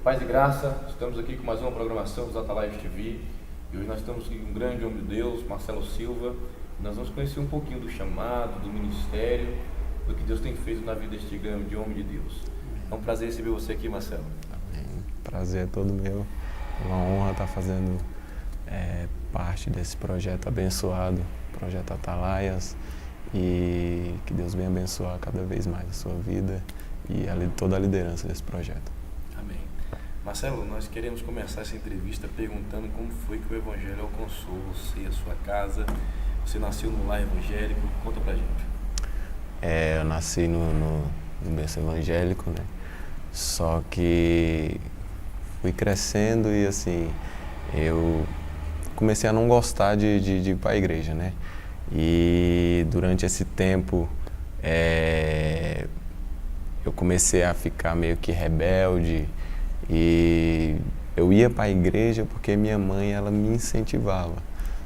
Paz e graça, estamos aqui com mais uma programação dos Atalives TV e hoje nós estamos aqui com um grande homem de Deus, Marcelo Silva. Nós vamos conhecer um pouquinho do chamado, do ministério, do que Deus tem feito na vida deste grande homem de Deus. É um prazer receber você aqui, Marcelo. Amém. Prazer é todo meu. Uma honra estar fazendo parte desse projeto abençoado, projeto Atalaias, e que Deus venha abençoar cada vez mais a sua vida e toda a liderança desse projeto. Amém. Marcelo, nós queremos começar essa entrevista perguntando como foi que o Evangelho alcançou você e a sua casa. Você nasceu no lar evangélico, conta pra gente. Eu nasci no berço evangélico, né? Só que fui crescendo e assim, eu comecei a não gostar de ir para a igreja, né? E durante esse tempo eu comecei a ficar meio que rebelde e eu ia para a igreja porque minha mãe, ela me incentivava.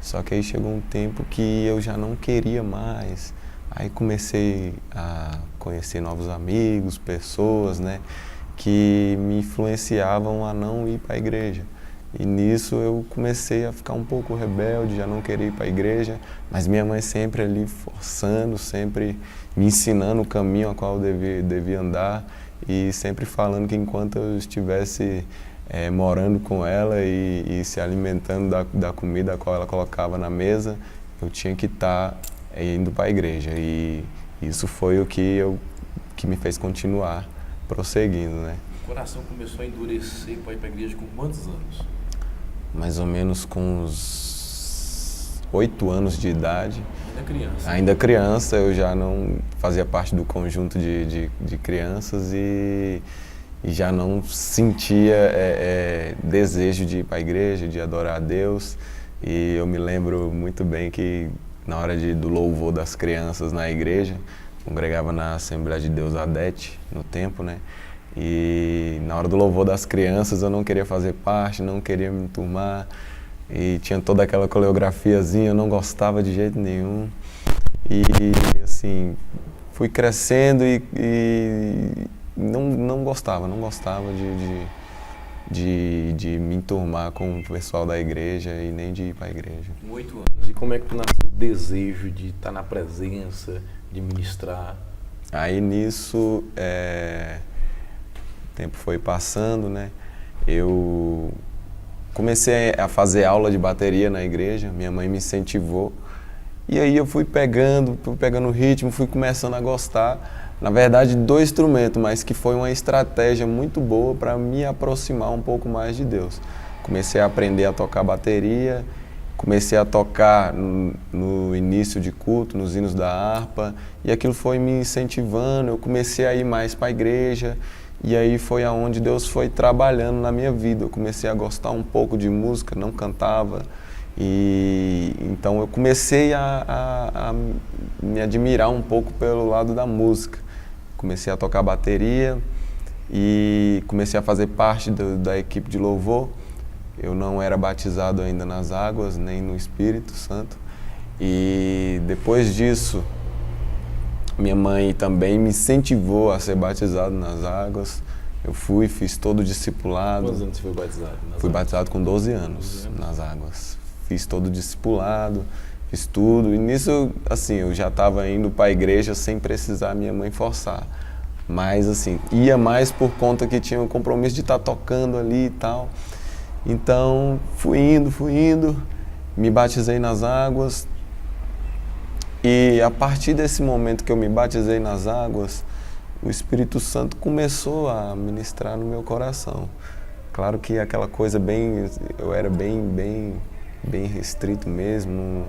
Só que aí chegou um tempo que eu já não queria mais. Aí comecei a conhecer novos amigos, pessoas, né, que me influenciavam a não ir para a igreja. E nisso eu comecei a ficar um pouco rebelde, já não queria ir para a igreja, mas minha mãe sempre ali forçando, sempre me ensinando o caminho a qual eu devia andar e sempre falando que enquanto eu estivesse morando com ela e se alimentando da comida a qual ela colocava na mesa, eu tinha que estar indo para a igreja. E isso foi o que me fez continuar prosseguindo, né? O coração começou a endurecer para ir para a igreja com quantos anos? Mais ou menos com uns 8 anos de idade. Ainda criança? Ainda criança, eu já não fazia parte do conjunto de crianças e já não sentia desejo de ir para a igreja, de adorar a Deus. E eu me lembro muito bem que na hora do louvor das crianças na igreja, congregava na Assembleia de Deus Adete, no tempo, né? E na hora do louvor das crianças eu não queria fazer parte, não queria me enturmar. E tinha toda aquela coreografiazinha, eu não gostava de jeito nenhum. E assim, fui crescendo e não gostava de me enturmar com o pessoal da igreja e nem de ir para a igreja. Com 8 anos. E como é que tu nasceu o desejo de estar na presença, de ministrar? Aí nisso, o tempo foi passando, né? Eu comecei a fazer aula de bateria na igreja, minha mãe me incentivou. E aí eu fui pegando o ritmo, fui começando a gostar. Na verdade, do instrumento, mas que foi uma estratégia muito boa para me aproximar um pouco mais de Deus. Comecei a aprender a tocar bateria, comecei a tocar no início de culto, nos hinos da harpa, e aquilo foi me incentivando, eu comecei a ir mais para a igreja, e aí foi aonde Deus foi trabalhando na minha vida. Eu comecei a gostar um pouco de música, não cantava, e então eu comecei a me admirar um pouco pelo lado da música. Comecei a tocar bateria e comecei a fazer parte da equipe de louvor. Eu não era batizado ainda nas águas, nem no Espírito Santo. E depois disso, minha mãe também me incentivou a ser batizado nas águas. Eu fiz todo o discipulado. Quantos anos você foi batizado? Fui batizado com 12 anos nas águas. Fiz todo o discipulado, fiz tudo. E nisso, assim, eu já estava indo para a igreja sem precisar minha mãe forçar. Mas, assim, ia mais por conta que tinha o compromisso de estar tocando ali e tal. Então, fui indo, me batizei nas águas. E a partir desse momento que eu me batizei nas águas, o Espírito Santo começou a ministrar no meu coração. Claro que aquela coisa eu era bem restrito mesmo,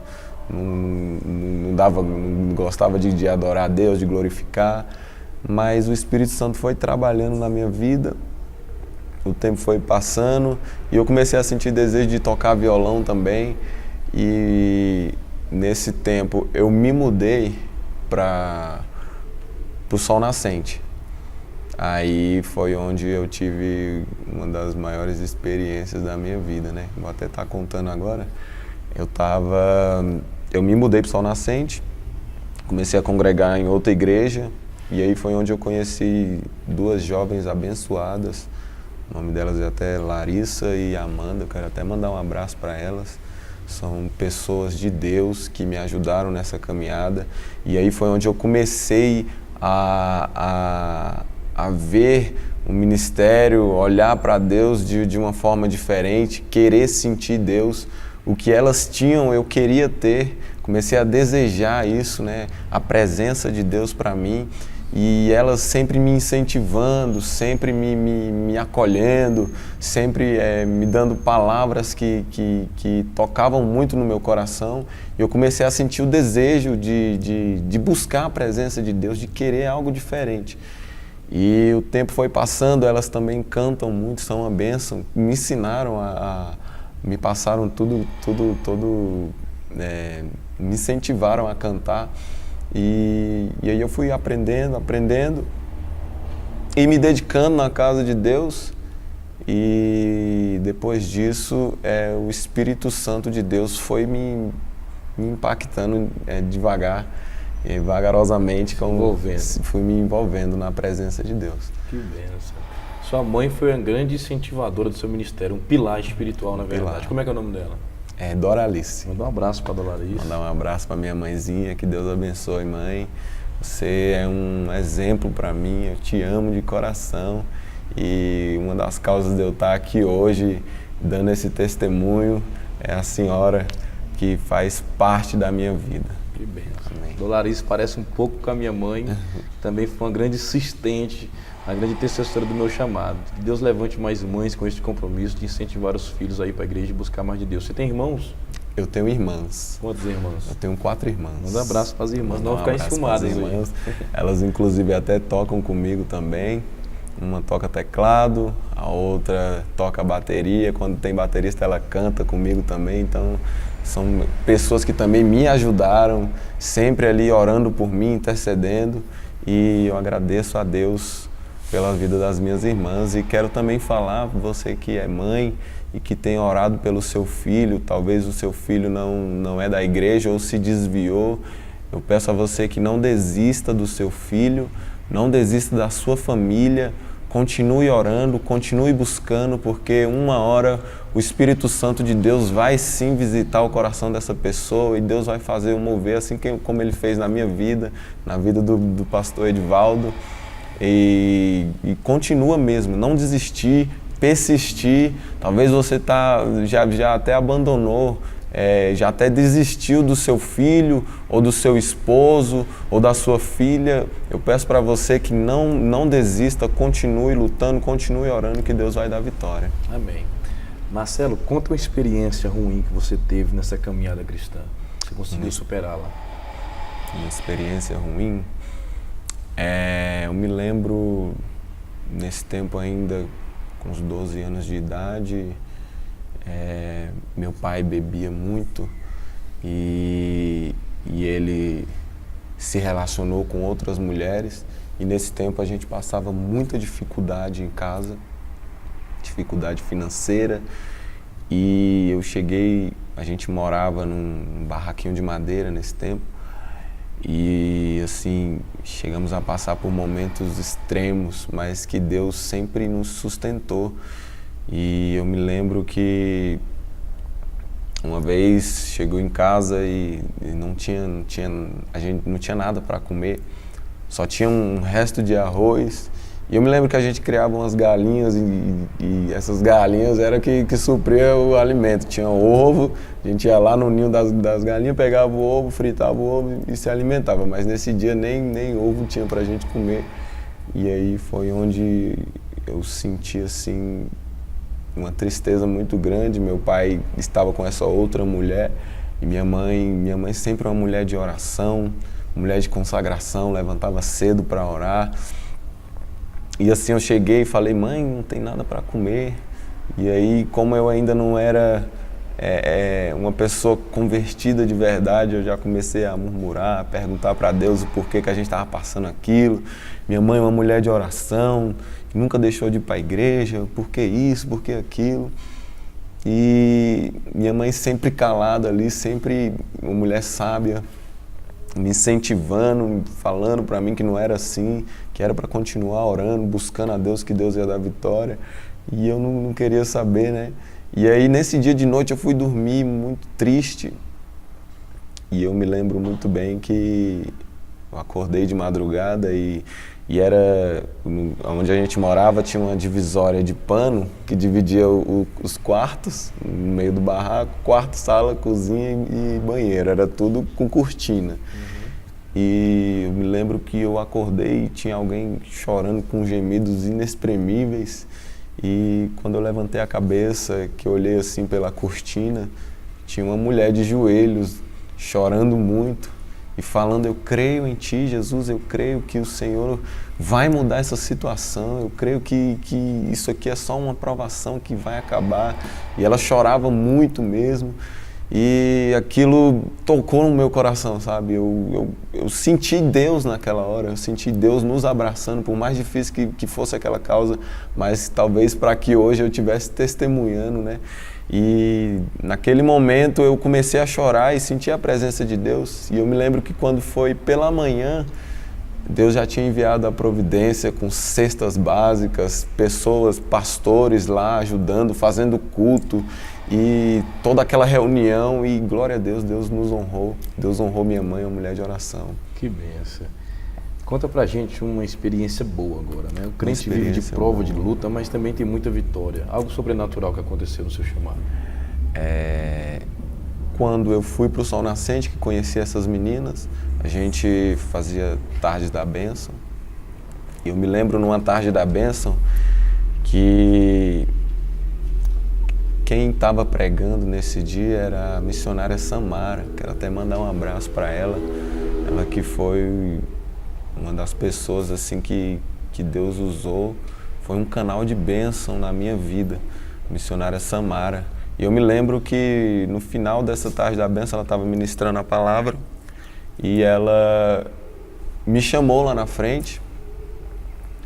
não gostava de adorar a Deus, de glorificar, mas o Espírito Santo foi trabalhando na minha vida, o tempo foi passando e eu comecei a sentir desejo de tocar violão também. E nesse tempo eu me mudei para o Sol Nascente. Aí foi onde eu tive uma das maiores experiências da minha vida, né? Vou até estar contando agora. Eu me mudei para o Sol Nascente, comecei a congregar em outra igreja, e aí foi onde eu conheci duas jovens abençoadas, O nome delas é até Larissa e Amanda. Eu quero até mandar um abraço para elas. São pessoas de Deus que me ajudaram nessa caminhada. E aí foi onde eu comecei a ver o ministério, olhar para Deus de uma forma diferente, querer sentir Deus. O que elas tinham, eu queria ter. Comecei a desejar isso, né? A presença de Deus para mim. E elas sempre me incentivando, sempre me acolhendo, sempre me dando palavras que tocavam muito no meu coração. E eu comecei a sentir o desejo de buscar a presença de Deus, de querer algo diferente. E o tempo foi passando, elas também cantam muito, são uma bênção, me ensinaram me passaram tudo, me incentivaram a cantar. E aí eu fui aprendendo e me dedicando na casa de Deus. E depois disso, o Espírito Santo de Deus foi me impactando vagarosamente, fui me envolvendo na presença de Deus. Que bênção. Sua mãe foi uma grande incentivadora do seu ministério, um pilar espiritual, na verdade. Pilar. Como é que é o nome dela? É Doralice. Manda um abraço para Doralice. Mandar um abraço para minha mãezinha, que Deus abençoe, mãe. Você é um exemplo para mim, eu te amo de coração. E uma das causas de eu estar aqui hoje, dando esse testemunho, é a senhora que faz parte da minha vida. Que bênção. Doralice parece um pouco com a minha mãe, também foi uma grande assistente, a grande intercessora do meu chamado. Que Deus levante mais mães com esse compromisso de incentivar os filhos a ir para a igreja e buscar mais de Deus. Você tem irmãos? Eu tenho irmãs. Quantas irmãs? Eu tenho 4 irmãs. Manda um abraço para as irmãs, não ficar enciumadas. Elas inclusive até tocam comigo também. Uma toca teclado, a outra toca bateria. Quando tem baterista ela canta comigo também. Então são pessoas que também me ajudaram, sempre ali orando por mim, intercedendo. E eu agradeço a Deus pela vida das minhas irmãs. E quero também falar, você que é mãe e que tem orado pelo seu filho, talvez o seu filho não é da igreja ou se desviou, eu peço a você que não desista do seu filho, não desista da sua família, continue orando, continue buscando, porque uma hora o Espírito Santo de Deus vai sim visitar o coração dessa pessoa e Deus vai fazer um mover assim como Ele fez na minha vida, na vida do pastor Edivaldo. E continua mesmo, não desistir, persistir. Talvez você já até abandonou, já até desistiu do seu filho, ou do seu esposo, ou da sua filha. Eu peço para você que não desista, continue lutando, continue orando, que Deus vai dar vitória. Amém. Marcelo, conta uma experiência ruim que você teve nessa caminhada cristã. Você conseguiu superá-la? Uma experiência ruim? Eu me lembro, nesse tempo ainda, com uns 12 anos de idade, meu pai bebia muito e ele se relacionou com outras mulheres e nesse tempo a gente passava muita dificuldade em casa, dificuldade financeira, e a gente morava num barraquinho de madeira nesse tempo e assim, chegamos a passar por momentos extremos, mas que Deus sempre nos sustentou. E eu me lembro que uma vez chegou em casa e a gente não tinha nada para comer, só tinha um resto de arroz. E eu me lembro que a gente criava umas galinhas e essas galinhas era que supria o alimento. Tinha ovo, a gente ia lá no ninho das galinhas, pegava o ovo, fritava o ovo e se alimentava. Mas nesse dia nem ovo tinha pra gente comer. E aí foi onde eu senti assim uma tristeza muito grande. Meu pai estava com essa outra mulher e minha mãe sempre uma mulher de oração, mulher de consagração, levantava cedo para orar. E assim eu cheguei e falei, mãe, não tem nada para comer. E aí, como eu ainda não era uma pessoa convertida de verdade, eu já comecei a murmurar, a perguntar para Deus o porquê que a gente estava passando aquilo. Minha mãe é uma mulher de oração, que nunca deixou de ir para a igreja, por que isso, por que aquilo? E minha mãe sempre calada ali, sempre uma mulher sábia, me incentivando, falando para mim que não era assim, que era para continuar orando, buscando a Deus, que Deus ia dar vitória. E eu não queria saber, né? E aí nesse dia de noite eu fui dormir muito triste. E eu me lembro muito bem que eu acordei de madrugada e era, onde a gente morava tinha uma divisória de pano que dividia os quartos, no meio do barraco, quarto, sala, cozinha e banheiro, era tudo com cortina. E eu me lembro que eu acordei e tinha alguém chorando com gemidos inexprimíveis. E quando eu levantei a cabeça, que eu olhei assim pela cortina, tinha uma mulher de joelhos, chorando muito e falando: eu creio em Ti, Jesus, eu creio que o Senhor vai mudar essa situação, eu creio que isso aqui é só uma provação que vai acabar. E ela chorava muito mesmo. E aquilo tocou no meu coração, sabe? Eu senti Deus naquela hora, eu senti Deus nos abraçando, por mais difícil que fosse aquela causa, mas talvez para que hoje eu estivesse testemunhando, né? E naquele momento eu comecei a chorar e senti a presença de Deus. E eu me lembro que quando foi pela manhã, Deus já tinha enviado a providência com cestas básicas, pessoas, pastores lá ajudando, fazendo culto e toda aquela reunião, e glória a Deus, Deus nos honrou. Deus honrou minha mãe, uma mulher de oração. Que benção. Conta pra gente uma experiência boa agora, né? O crente vive de prova, de luta, mas também tem muita vitória. Algo sobrenatural que aconteceu no seu chamado. Quando eu fui pro Sol Nascente, que conheci essas meninas, a gente fazia tardes da bênção. E eu me lembro numa tarde da bênção que quem estava pregando nesse dia era a missionária Samara. Quero até mandar um abraço para ela. Ela que foi uma das pessoas assim que Deus usou, foi um canal de bênção na minha vida, a missionária Samara. E eu me lembro que no final dessa tarde da bênção ela estava ministrando a palavra e ela me chamou lá na frente.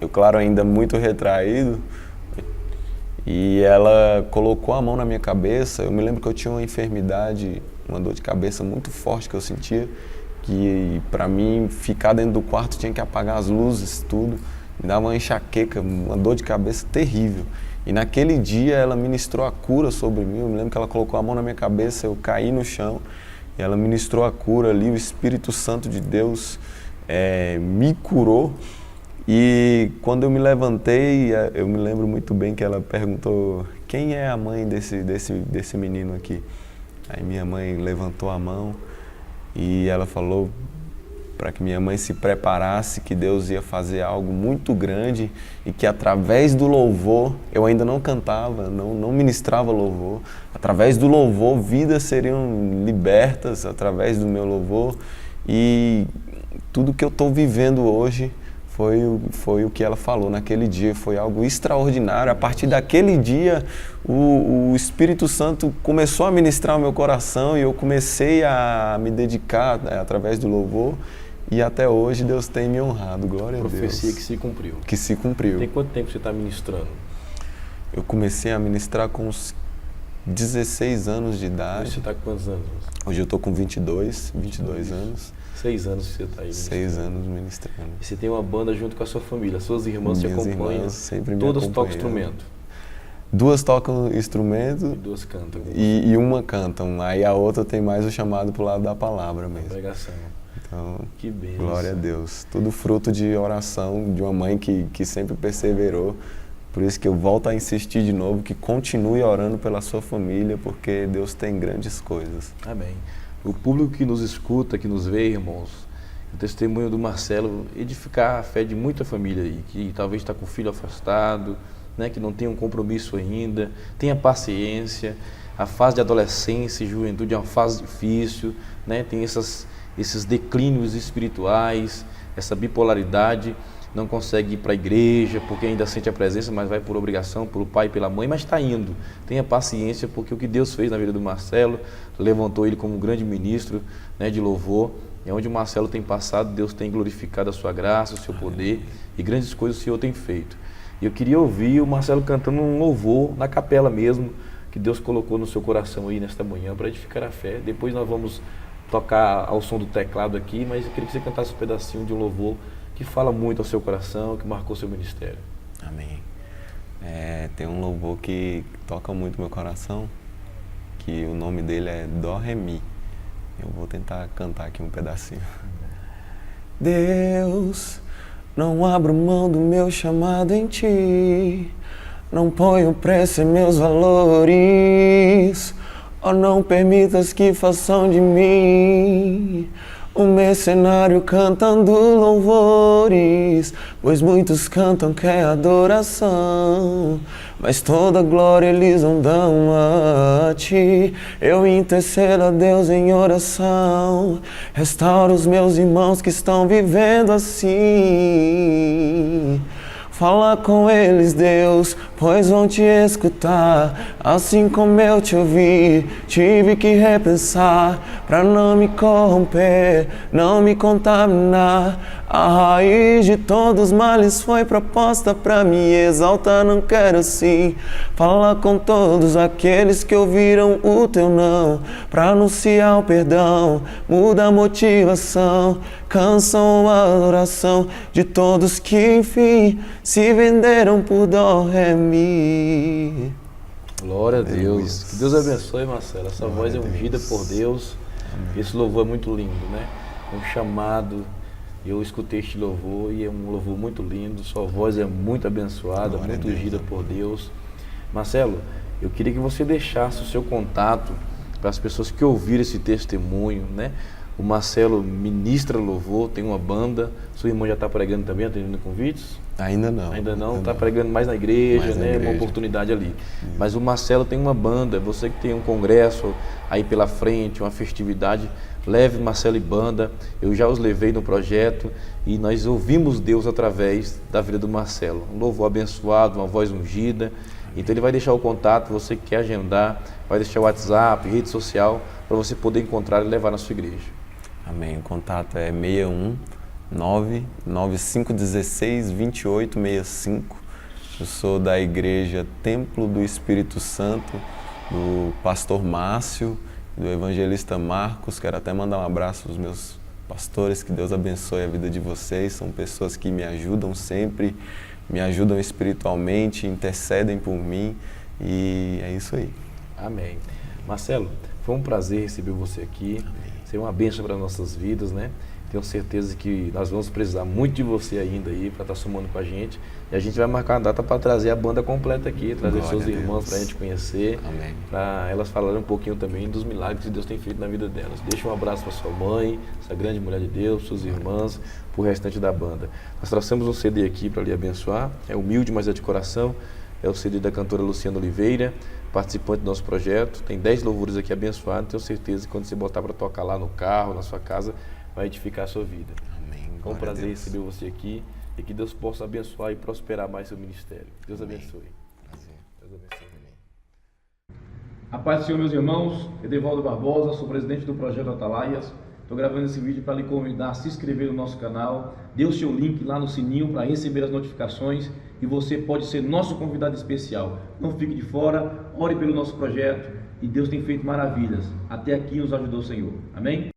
Eu, claro, ainda muito retraído, e ela colocou a mão na minha cabeça. Eu me lembro que eu tinha uma enfermidade, uma dor de cabeça muito forte que eu sentia, que para mim ficar dentro do quarto tinha que apagar as luzes, tudo. Me dava uma enxaqueca, uma dor de cabeça terrível. E naquele dia ela ministrou a cura sobre mim. Eu me lembro que ela colocou a mão na minha cabeça, eu caí no chão e ela ministrou a cura ali. O Espírito Santo de Deus me curou. E quando eu me levantei, eu me lembro muito bem que ela perguntou: quem é a mãe desse menino aqui? Aí minha mãe levantou a mão e ela falou para que minha mãe se preparasse, que Deus ia fazer algo muito grande e que através do louvor, eu ainda não cantava, não ministrava louvor, através do louvor vidas seriam libertas através do meu louvor. E tudo que eu estou vivendo hoje foi o que ela falou naquele dia, foi algo extraordinário. A partir daquele dia, o Espírito Santo começou a ministrar o meu coração e eu comecei a me dedicar através do louvor. E até hoje Deus tem me honrado, glória a Deus. Profecia que se cumpriu. Que se cumpriu. Tem quanto tempo você está ministrando? Eu comecei a ministrar com uns 16 anos de idade. Hoje você está com quantos anos? Hoje eu estou com 22 anos. 6 anos que você está aí ministrando. 6 anos ministrando. E você tem uma banda junto com a sua família, suas irmãs te acompanham. Irmãs sempre me todas acompanham. tocam instrumento? 2 tocam instrumento. E 2 cantam. E uma cantam. Aí a outra tem mais o chamado pro lado da palavra mesmo. Pregação. Então, que bênção. Glória a Deus. Tudo fruto de oração de uma mãe que sempre perseverou. Por isso que eu volto a insistir de novo, que continue orando pela sua família, porque Deus tem grandes coisas. Amém. O público que nos escuta, que nos vê, irmãos, o testemunho do Marcelo, edificar a fé de muita família aí, que talvez está com o filho afastado, né, que não tem um compromisso ainda, tenha paciência. A fase de adolescência e juventude é uma fase difícil, né, tem esses declínios espirituais, essa bipolaridade, não consegue ir para a igreja porque ainda sente a presença, mas vai por obrigação, pelo pai e pela mãe, mas está indo. Tenha paciência, porque o que Deus fez na vida do Marcelo, levantou ele como um grande ministro, né, de louvor, e onde o Marcelo tem passado, Deus tem glorificado a sua graça, o seu poder, e grandes coisas o Senhor tem feito. E eu queria ouvir o Marcelo cantando um louvor na capela mesmo, que Deus colocou no seu coração aí nesta manhã, para edificar a fé. Depois nós vamos tocar ao som do teclado aqui, mas eu queria que você cantasse um pedacinho de um louvor que fala muito ao seu coração, que marcou seu ministério. Amém. Tem um louvor que toca muito meu coração, que o nome dele é Dó, Ré, Mi. Eu vou tentar cantar aqui um pedacinho. Deus, não abro mão do meu chamado em Ti, não ponho preço em meus valores, oh, não permitas que façam de mim um mercenário cantando louvores, pois muitos cantam que é adoração, mas toda glória eles não dão a Ti. Eu intercedo a Deus em oração, restaura os meus irmãos que estão vivendo assim. Fala com eles, Deus, pois vão Te escutar. Assim como eu Te ouvi, tive que repensar, pra não me corromper, não me contaminar. A raiz de todos os males foi proposta pra me exaltar, não quero sim. Fala com todos aqueles que ouviram o Teu não, pra anunciar o perdão, muda a motivação, canção, a oração de todos que enfim se venderam por Dó, Ré, Mi. Glória a Deus. Que Deus abençoe, Marcelo. Essa voz é ungida por Deus. Amém. Esse louvor é muito lindo, né? É um chamado. Eu escutei este louvor e é um louvor muito lindo. Sua voz é muito abençoada, muito ungida por Deus. Marcelo, eu queria que você deixasse o seu contato para as pessoas que ouviram esse testemunho, né? O Marcelo ministra louvor, tem uma banda. Sua irmã já está pregando também, atendendo convites? Ainda não. Ainda não, está pregando mais na igreja, mais né? Na igreja. Uma oportunidade ali. Mas o Marcelo tem uma banda, você que tem um congresso aí pela frente, uma festividade, leve Marcelo e banda. Eu já os levei no projeto e nós ouvimos Deus através da vida do Marcelo. Um louvor abençoado, uma voz ungida. Então ele vai deixar o contato, você que quer agendar, vai deixar o WhatsApp, rede social, para você poder encontrar e levar na sua igreja. Amém. O contato é 619-9516-2865. Eu sou da igreja Templo do Espírito Santo, do pastor Márcio, do evangelista Marcos. Quero até mandar um abraço aos meus pastores, que Deus abençoe a vida de vocês. São pessoas que me ajudam sempre, me ajudam espiritualmente, intercedem por mim e é isso aí. Amém. Marcelo, foi um prazer receber você aqui. Amém. Ser uma bênção para as nossas vidas, né? Tenho certeza que nós vamos precisar muito de você ainda aí para estar somando com a gente. E a gente vai marcar uma data para trazer a banda completa aqui, trazer seus irmãos para a gente conhecer, para elas falarem um pouquinho também dos milagres que Deus tem feito na vida delas. Deixa um abraço para sua mãe, essa grande mulher de Deus, suas irmãs, para o restante da banda. Nós trouxemos um CD aqui para lhe abençoar, é humilde, mas é de coração. É o CD da cantora Luciana Oliveira, participante do nosso projeto. Tem 10 louvores aqui abençoados. Tenho certeza que quando você botar para tocar lá no carro, na sua casa, vai edificar a sua vida. Amém. É um prazer receber você aqui e que Deus possa abençoar e prosperar mais seu ministério. Deus abençoe. Prazer. Deus abençoe. A paz do Senhor, meus irmãos. Edevaldo Barbosa, sou presidente do Projeto Atalaias. Estou gravando esse vídeo para lhe convidar a se inscrever no nosso canal. Dê o seu link lá no sininho para receber as notificações e você pode ser nosso convidado especial. Não fique de fora, ore pelo nosso projeto e Deus tem feito maravilhas. Até aqui nos ajudou o Senhor. Amém?